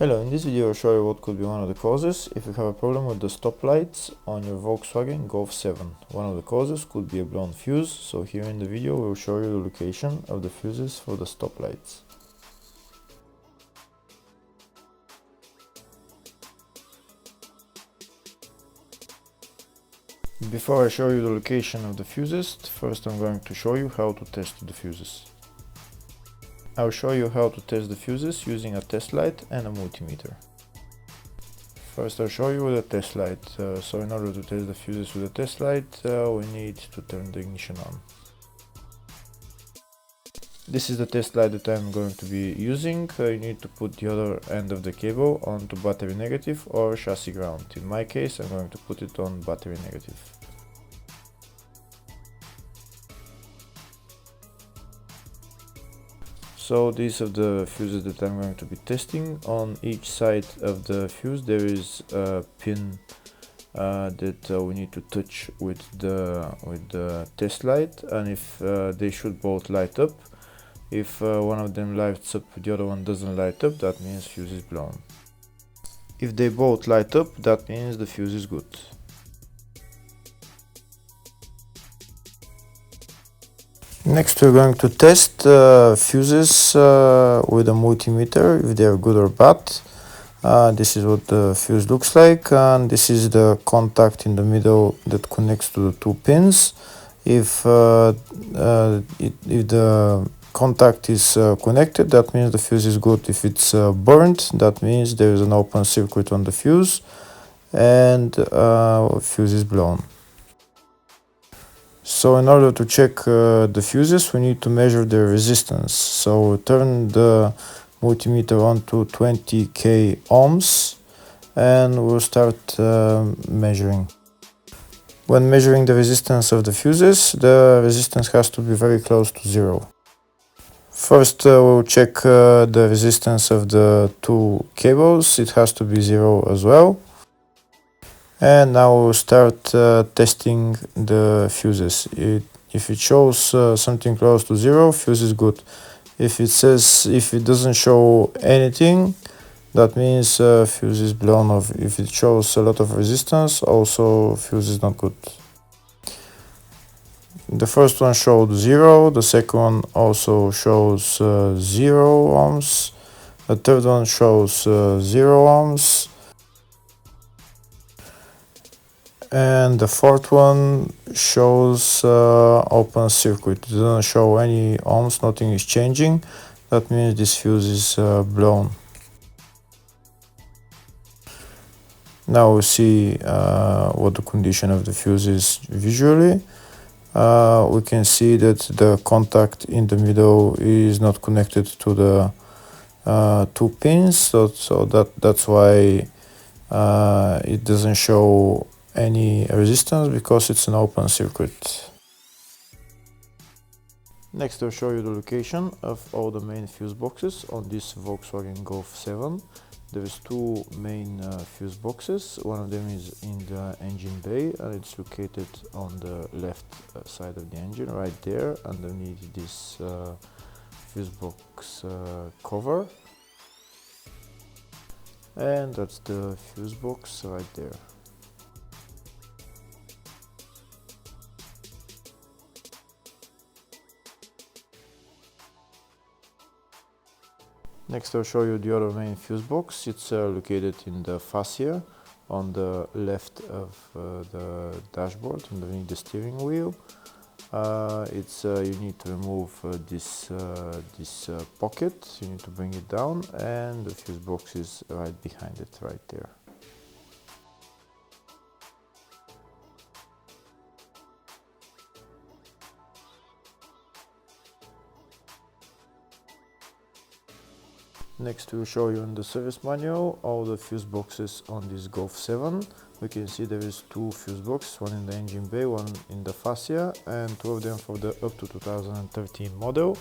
Hello, in this video I'll show you what could be one of the causes if you have a problem with the stop lights on your Volkswagen Golf 7. One of the causes could be a blown fuse, so here in the video we'll show you the location of the fuses for the stop lights. Before I show you the location of the fuses, first I'm going to show you how to test the fuses. I'll show you how to test the fuses using a test light and a multimeter. First I'll show you with a test light. So in order to test the fuses with a test light, we need to turn the ignition on. This is the test light that I'm going to be using. You need to put the other end of the cable onto battery negative or chassis ground. In my case I'm going to put it on battery negative. So these are the fuses that I'm going to be testing. On each side of the fuse there is a pin that we need to touch with the test light, and if they should both light up. If one of them lights up, the other one doesn't light up, that means fuse is blown. If they both light up, that means the fuse is good. Next we're going to test fuses with a multimeter, if they are good or bad. This is what the fuse looks like, and this is the contact in the middle that connects to the two pins. If the contact is connected, that means the fuse is good. If it's burnt, that means there is an open circuit on the fuse and fuse is blown. So in order to check the fuses, we need to measure their resistance. So turn the multimeter on to 20k ohms and we'll start measuring. When measuring the resistance of the fuses, the resistance has to be very close to zero. First we'll check the resistance of the two cables. It has to be zero as well. And now we'll start testing the fuses. If it shows something close to zero, fuse is good. If it doesn't show anything, that means fuse is blown off. If it shows a lot of resistance, also fuse is not good. The first one showed 0, the second one also shows 0 ohms, the third one shows 0 ohms, and the fourth one shows open circuit. It doesn't show any ohms, nothing is changing. That means this fuse is blown. Now we see what the condition of the fuse is visually. We can see that the contact in the middle is not connected to the two pins, so that's why it doesn't show any resistance, because it's an open circuit. Next I'll show you the location of all the main fuse boxes on this Volkswagen Golf 7. There is two main fuse boxes. One of them is in the engine bay and it's located on the left side of the engine, right there underneath this fuse box cover, and that's the fuse box right there. Next I'll show you the other main fuse box. It's located in the fascia on the left of the dashboard, underneath the steering wheel. You need to remove this pocket, you need to bring it down, and the fuse box is right behind it, right there. Next we'll show you in the service manual all the fuse boxes on this Golf 7. We can see there is two fuse boxes, one in the engine bay, one in the fascia, and two of them for the up to 2013 model,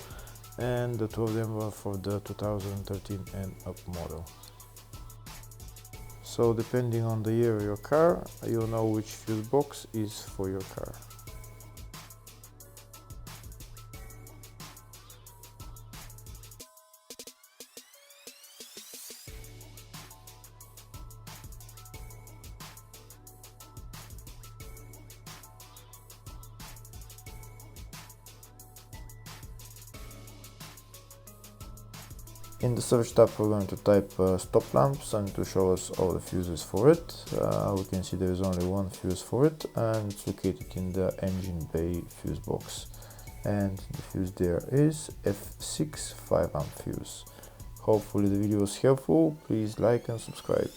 and the two of them were for the 2013 and up model. So depending on the year of your car, you'll know which fuse box is for your car. In the search tab we're going to type stop lamps and to show us all the fuses for it. We can see there is only one fuse for it and it's located in the engine bay fuse box. And the fuse there is F6 5 amp fuse. Hopefully the video was helpful. Please like and subscribe.